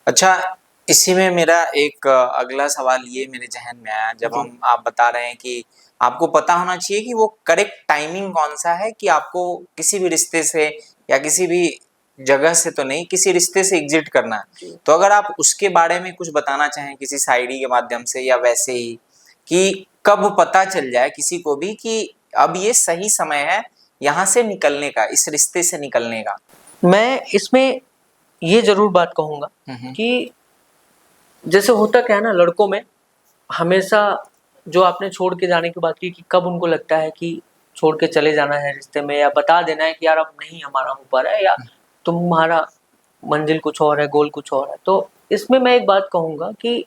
अच्छा, इसी में मेरा एक अगला सवाल ये मेरे ज़हन में आया जब जी। आप बता रहे हैं कि आपको पता होना चाहिए कि वो करेक्ट टाइमिंग कौन-सा है कि आपको किसी भी रिश्ते से या किसी भी जगह से तो नहीं, किसी रिश्ते से एग्ज़िट करना है। जी। तो अगर आप उसके बारे में कुछ बताना चाहें किसी शायरी के माध्यम से या वैसे ही कि कब पता चल जाए किसी को भी कि अब ये सही समय है यहाँ से निकलने का, इस रिश्ते से निकलने का? मैं इसमें ये ज़रूर बात कहूँगा हुँ। कि जैसे होता क्या है ना, लड़कों में हमेशा जो आपने छोड़ के जाने की बात की कि कब उनको लगता है कि छोड़ के चले जाना है रिश्ते में, या बता देना है कि यार अब नहीं हमारा हो पा रहा है, या तुम्हारा मंजिल कुछ और है, गोल कुछ और है। तो इसमें मैं एक बात कहूँगा कि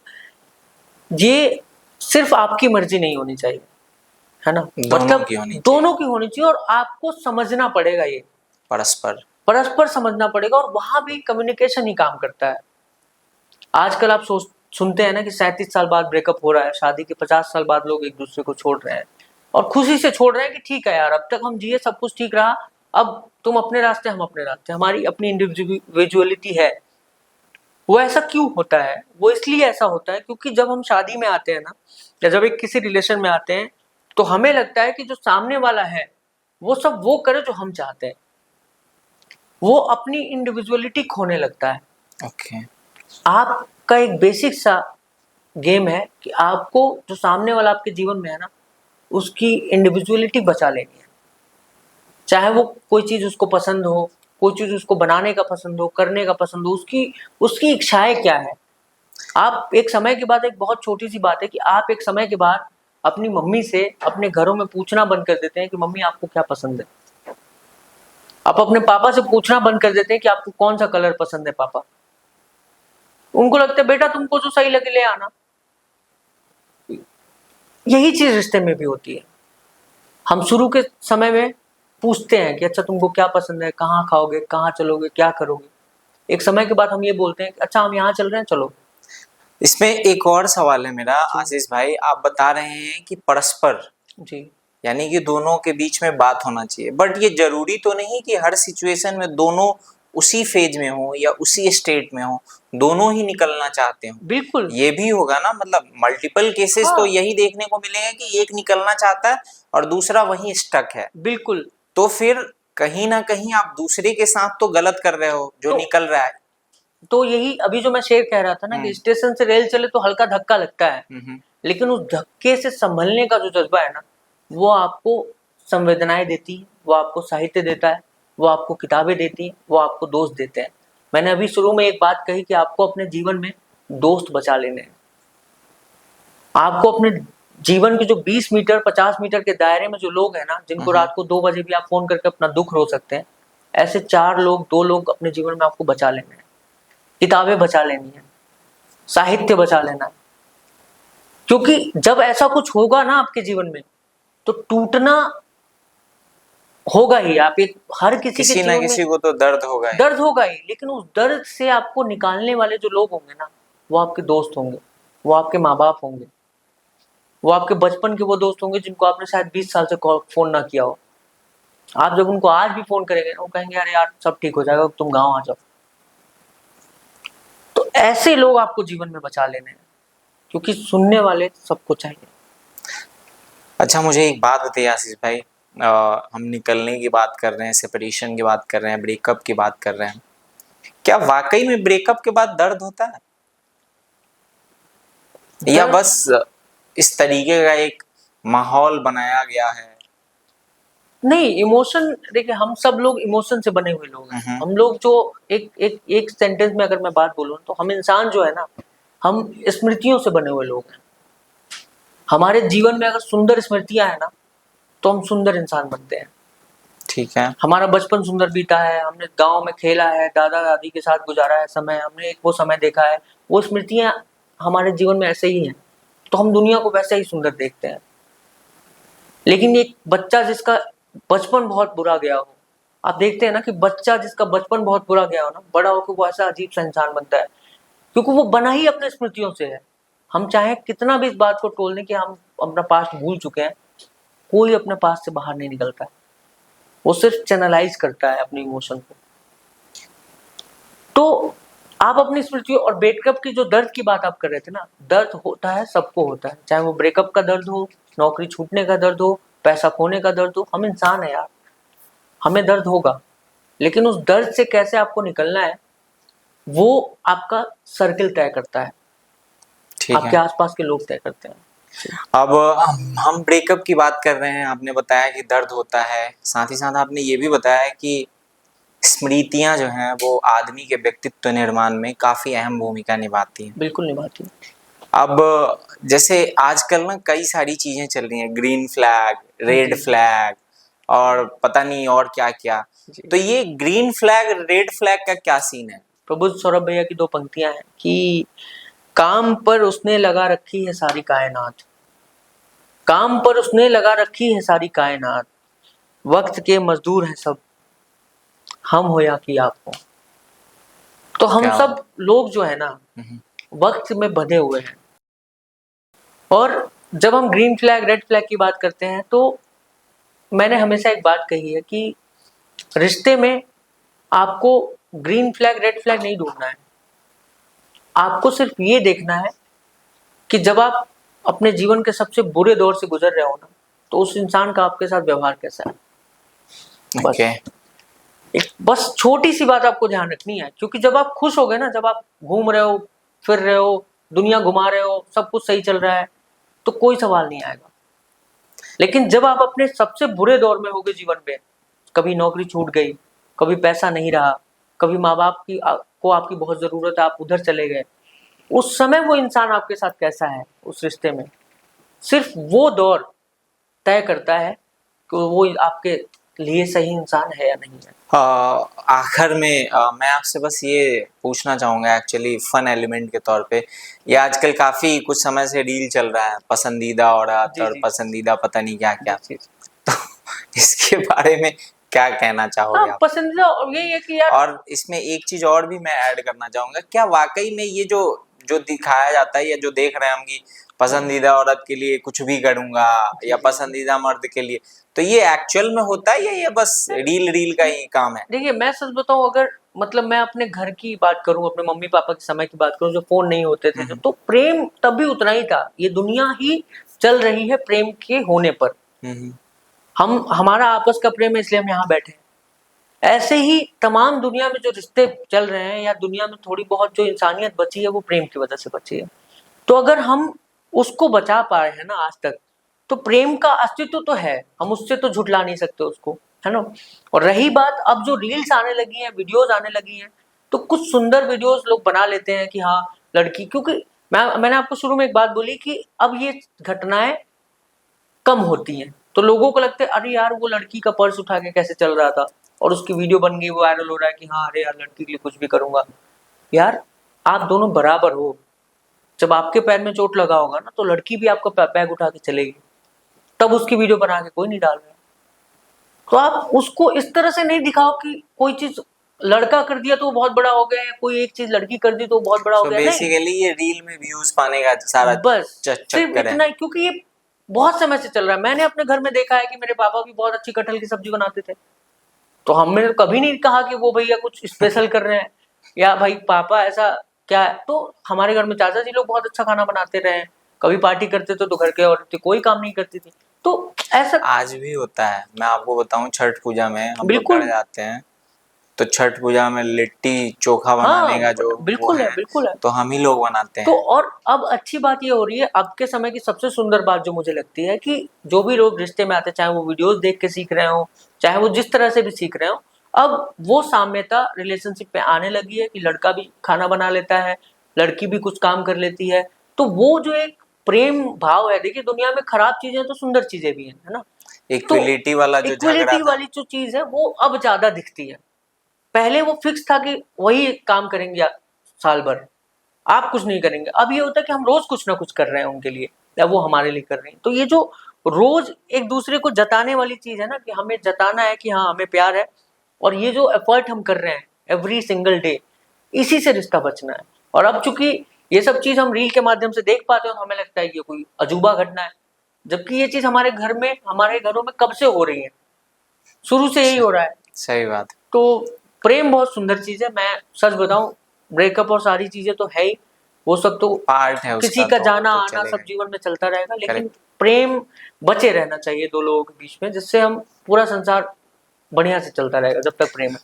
ये सिर्फ़ आपकी मर्ज़ी नहीं होनी चाहिए, है ना? दोनों मतलब की होनी चाहिए, दोनों की होनी चाहिए, और आपको समझना पड़ेगा ये, परस्पर। परस्पर समझना पड़ेगा, और वहाँ भी कम्युनिकेशन ही काम करता है। आजकल आप सुनते हैं ना कि 37 साल बाद ब्रेकअप हो रहा है, शादी के 50 साल बाद लोग एक-दूसरे को छोड़ रहे हैं, और खुशी से छोड़ रहे हैं कि ठीक है यार, अब तक हम जिए, सब कुछ ठीक रहा, अब तुम अपने रास्ते, हम अपने रास्ते, हमारी अपनी इंडिविजुअलिटी है। वो ऐसा क्यों होता है? वो इसलिए ऐसा होता है क्योंकि जब हम शादी में आते हैं ना, या जब एक किसी रिलेशन में आते हैं, तो हमें लगता है कि जो सामने वाला है, वो सब वो करे जो हम चाहते हैं। वो अपनी इंडिविजुअलिटी खोने लगता है। ओके। आपका एक बेसिक सा गेम है कि आपको जो सामने वाला आपके जीवन में है ना, उसकी इंडिविजुअलिटी बचा लेनी है। चाहे वो कोई चीज़ उसको पसंद हो, कोई चीज़ उसको बनाने का पसंद हो, करने का पसंद हो, उसकी उसकी इच्छाएँ क्या हैं? आप एक समय के बाद, एक बहुत छोटी-सी बात है कि आप एक समय के बाद अपनी मम्मी से अपने घरों में पूछना बंद कर देते हैं कि मम्मी आपको क्या पसंद है? आप अपने पापा से पूछना बंद कर देते हैं कि आपको कौन-सा कलर पसंद है पापा? उनको लगता है बेटा तुमको जो सही लगे ले आना। यही चीज़ रिश्ते में भी होती है। हम शुरू के समय में पूछते हैं कि अच्छा तुमको क्या पसंद है? कहाँ खाओगे? कहाँ चलोगे? क्या करोगे? एक समय के बाद हम ये बोलते हैं कि अच्छा हम यहाँ चल रहे हैं, चलो। इसमें एक और सवाल है मेरा जी। आशीष भाई, आप बता रहे हैं कि परस्पर जी। यानी कि दोनों के बीच में बात होना चाहिए, बट ये ज़रूरी तो नहीं कि हर सिचुएशन में दोनों उसी फ़ेज़ में हों या उसी स्टेट में हों, दोनों ही निकलना चाहते हों। बिल्कुल। ये भी होगा ना, मतलब मल्टीपल केसेस तो हाँ, यही देखने को मिलेंगे कि एक निकलना चाहता है और दूसरा वहीं स्टक है। बिल्कुल। तो फिर कहीं न कहीं आप दूसरे के साथ तो गलत कर रहे हो, जो तो निकल रहा है। यही अभी जो मैं शेर कह रहा था ना हुँ। कि स्टेशन से रेल चले तो हल्का धक्का लगता है, हुँ। लेकिन उस धक्के से संभलने का जो जज़्बा है ना, वो आपको संवेदनाएँ देती है, वो आपको साहित्य देता है, वो आपको किताबें देती हैं, वो आपको दोस्त देते हैं। मैंने अभी शुरू में एक बात कही कि आपको अपने जीवन में दोस्त बचा लेने हैं। आपको अपने जीवन के जो 20 मीटर, 50 मीटर के दायरे में जो लोग हैं ना, हुँ, जिनको हुँ। रात को 2 बजे भी आप फ़ोन करके अपना दुःख रो सकते हैं, ऐसे 4 लोग, 2 लोग अपने जीवन में आपको बचा लेने हैं। किताबें बचा लेनी है, साहित्य बचा लेना है। क्योंकि जब ऐसा कुछ होगा ना आपके जीवन में, तो टूटना होगा ही। आप एक हर किसी के किसी न जीवन में किसी को तो दर्द होगा ही। दर्द होगा ही, लेकिन उस दर्द से आपको निकालने वाले जो लोग होंगे ना, वो आपके दोस्त होंगे, वो आपके माँ-बाप होंगे, वो आपके बचपन के वो दोस्त होंगे जिनको आपने शायद 20 साल से कॉल फ़ोन ना किया हो। आप जब उनको आज भी फ़ोन करेंगे ना, वो कहेंगे अरे यार सब ठीक हो जाएगा, तुम गाँव आ जाओ। तो ऐसे लोग आपको जीवन में बचा लेने हैं, क्योंकि सुनने वाले सबको चाहिए। अच्छा, मुझे एक बात बताइए आशीष भाई, हम निकलने की बात कर रहे हैं, सेपरेशन की बात कर रहे हैं, ब्रेकअप की बात कर रहे हैं। क्या वाक़ई में ब्रेकअप के बाद दर्द होता है? या दर्द बस इस तरीके का एक माहौल बनाया गया है? नहीं, इमोशन देखिए, हम सब लोग इमोशन से बने हुए लोग हैं। हुँ, हुँ। हम लोग जो एक सेंटेंस में अगर मैं बात बोलूँ तो हम इंसान जो है ना, हम स्मृतियों से बने हुए लोग हैं। हमारे जीवन में अगर सुंदर स्मृतियाँ हैं ना, तो हम सुंदर इंसान बनते हैं। ठीक है। हमारा बचपन सुंदर बीता है, हमने गाँव में खेला है, दादा-दादी के साथ गुज़ारा है समय, हमने एक वो समय देखा है, वो स्मृतियाँ हमारे जीवन में ऐसे ही हैं, तो हम दुनिया को वैसे ही सुंदर देखते हैं। लेकिन एक बच्चा जिसका बचपन बहुत बुरा गया हो, आप देखते हैं ना कि बच्चा जिसका बचपन बहुत बुरा गया हो ना, बड़ा होकर वो ऐसा अजीब-सा इंसान बनता है, क्योंकि वो बना ही अपने स्मृतियों से है। हम चाहे कितना भी इस बात को टोल दें कि हम अपना पास्ट भूल चुके हैं, कोई अपने पास्ट से बाहर नहीं निकलता है। वो सिर्फ चैनलाइज़ करता है अपने इमोशन को। तो आप अपनी स्मृति और ब्रेकअप की जो दर्द की बात आप कर रहे थे ना, दर्द होता है, सबको होता है, चाहे वो ब्रेकअप का दर्द हो, नौकरी छूटने का दर्द हो, पैसा खोने का दर्द हो, हम इंसान है यार, हमें दर्द होगा। लेकिन उस दर्द से कैसे आपको निकलना है, वो आपका सर्किल तय करता है, ठीक आपके है। आसपास के लोग तय करते हैं। अब हम ब्रेकअप की बात कर रहे हैं, आपने बताया कि दर्द होता है, साथ ही साथ आपने ये भी बताया कि स्मृतियां जो हैं वो आदमी के व्यक्तित्व निर्माण में काफी अहम भूमिका निभाती हैं। बिल्कुल निभाती है। अब जैसे आजकल ना कई सारी चीजें चल रही हैं, ग्रीन फ्लैग, रेड जी। फ्लैग और पता नहीं और क्या क्या। जी। तो ये ग्रीन फ्लैग रेड फ्लैग का क्या सीन है? प्रबुद्ध सौरभ भैया की 2 पंक्तियां हैं कि काम पर उसने लगा रखी है सारी कायनात, काम पर उसने लगा रखी है सारी कायनात, वक्त के मजदूर हैं सब, हम हो या कि आप हो। तो हम क्या सब लोग जो है ना, हम्म, वक्त में बंधे हुए हैं। और जब हम ग्रीन फ्लैग रेड फ्लैग की बात करते हैं, तो मैंने हमेशा एक बात कही है कि रिश्ते में आपको ग्रीन फ्लैग रेड फ्लैग नहीं ढूंढना है, आपको सिर्फ ये देखना है कि जब आप अपने जीवन के सबसे बुरे दौर से गुजर रहे हो ना, तो उस इंसान का आपके साथ व्यवहार कैसा है। बस ओके। एक बस छोटी सी बात आपको ध्यान रखनी है, क्योंकि जब आप खुश हो गए ना, जब आप घूम रहे हो, फिर रहे हो, दुनिया घुमा रहे हो, सब कुछ सही चल रहा है, तो कोई सवाल नहीं आएगा। लेकिन जब आप अपने सबसे बुरे दौर में होगे जीवन में, कभी नौकरी छूट गई, कभी पैसा नहीं रहा, कभी माँ बाप की को आपकी बहुत जरूरत है, आप उधर चले गए, उस समय वो इंसान आपके साथ कैसा है उस रिश्ते में, सिर्फ वो दौर तय करता है कि वो आपके लिए सही इंसान है या नहीं है। आखिर में मैं आपसे बस ये पूछना चाहूंगा, एक्चुअली फन एलिमेंट के तौर पे, ये आजकल काफी कुछ समय से रील चल रहा है, पसंदीदा औरत जी और जी पसंदीदा पता नहीं क्या जी क्या। जी। तो इसके बारे में क्या कहना हाँ, चाहोगे आप? पसंदीदा और यही है कि यार, और इसमें एक चीज और भी मैं ऐड करना चाहूंगा, क्या वाकई में ये जो जो दिखाया जाता है या जो देख रहे हैं हम कि पसंदीदा औरत के लिए कुछ भी करूंगा जी या जी। पसंदीदा मर्द के लिए, तो ये एक्चुअल में होता है या ये बस रील रील का ही काम है? देखिए, मैं सच बताऊं, अगर मतलब मैं अपने घर की बात करूं, अपने मम्मी पापा के समय की बात करूं, जो फोन नहीं होते थे, हम्म तो प्रेम तब भी उतना ही था। ये दुनिया ही चल रही है प्रेम के होने पर। हम्म हम हमारा आपस का प्रेम है, इसलिए हम यहाँ बैठे हैं। ऐसे ही तमाम दुनिया में जो रिश्ते चल रहे हैं, या दुनिया में थोड़ी बहुत जो इंसानियत बची है, वो प्रेम की वजह से बची है। तो अगर हम उसको बचा पाए हैं ना आज तक, तो प्रेम का अस्तित्व तो है, हम उससे तो झुठला नहीं सकते उसको, है ना। और रही बात, अब जो रील्स आने लगी हैं, वीडियोस आने लगी हैं, तो कुछ सुंदर वीडियोस लोग बना लेते हैं कि हाँ लड़की, क्योंकि मैंने आपको शुरू में एक बात बोली कि अब ये घटनाएं कम होती हैं, तो लोगों को लगता है अरे यार वो लड़की का पर्स उठा के कैसे चल रहा था, और उसकी वीडियो बन गई, वो वायरल हो रहा है कि हाँ अरे यार लड़की के लिए कुछ भी करूंगा। यार, आप दोनों बराबर हो। जब आपके पैर में चोट लगा होगा ना, तो लड़की भी आपका बैग उठा के चलेगी, तब उसकी वीडियो बना के कोई नहीं डाल रहा है। तो आप उसको इस तरह से नहीं दिखाओ कि कोई चीज लड़का कर दिया तो वो बहुत बड़ा हो गया, या कोई एक चीज लड़की कर दी तो वो बहुत बड़ा हो सो गया, नहीं। बेसिकली ये रील में व्यूज पाने का सारा बस सिर्फ चक्कर है। इतना ही, क्योंकि ये बहुत समय से चल रहा है। मैंने अपने घर में देखा है कि मेरे पापा भी बहुत अच्छी कटहल की सब्जी बनाते थे, तो हमने तो कभी नहीं कहा कि वो भैया कुछ स्पेशल कर रहे हैं, या भाई पापा ऐसा क्या है। तो हमारे घर में चाचा जी लोग बहुत अच्छा खाना बनाते रहे हैं, कभी पार्टी करते थे तो घर के औरतें कोई काम नहीं करती थी, तो ऐसा आज भी होता है, मैं आपको बताऊं, छठ पूजा में हम लोग घर बिल्कुल। जाते हैं, तो छठ पूजा में लिट्टी चोखा बनाने हाँ, का जो वो बिल्कुल है, है, बिल्कुल है। तो हम ही लोग बनाते तो हैं। और अब अच्छी बात ये हो रही है, अब के समय की सबसे सुंदर बात जो मुझे लगती है, कि जो भी लोग रिश्ते में आते हैं, चाहे वो वीडियोस देख के सीख रहे हो, चाहे वो जिस तरह से भी सीख रहे हो, अब वो साम्यता रिलेशनशिप पे आने लगी है कि लड़का भी खाना बना लेता है, लड़की भी कुछ काम कर लेती है। तो वो जो एक प्रेम भाव है, देखिए दुनिया में खराब चीजें तो सुंदर चीजें भी हैं, है ना। तो इक्विलिटी वाला जो झगड़ा इक्वलिटी था। वाली जो चीज है वो अब ज्यादा दिखती है। पहले वो फिक्स था कि वही काम करेंगे साल भर, आप कुछ नहीं करेंगे। अब ये होता है कि हम रोज कुछ ना कुछ कर रहे हैं उनके लिए, या वो हमारे लिए कर रहे हैं। तो ये जो रोज एक दूसरे को जताने वाली चीज है ना, कि हमें जताना है कि हाँ हमें प्यार है, और ये जो एफर्ट हम कर रहे हैं एवरी सिंगल डे, इसी से रिश्ता बचना है। और अब चूंकि ये सब चीज हम रील के माध्यम से देख पाते हैं, तो हमें लगता है ये कोई अजूबा घटना है, जबकि ये चीज हमारे घर में, हमारे घरों में कब से हो रही है, शुरू से यही हो रहा है। सही बात। तो प्रेम बहुत सुंदर चीज है। मैं सच बताऊं, ब्रेकअप और सारी चीजें तो है ही, वो सब तो पार्ट है किसी उसका, का जाना तो आना चलेगा। सब जीवन में चलता रहेगा, लेकिन Correct. प्रेम बचे रहना चाहिए दो लोगों के बीच में, जिससे हम पूरा संसार बढ़िया से चलता रहेगा जब तक प्रेम है।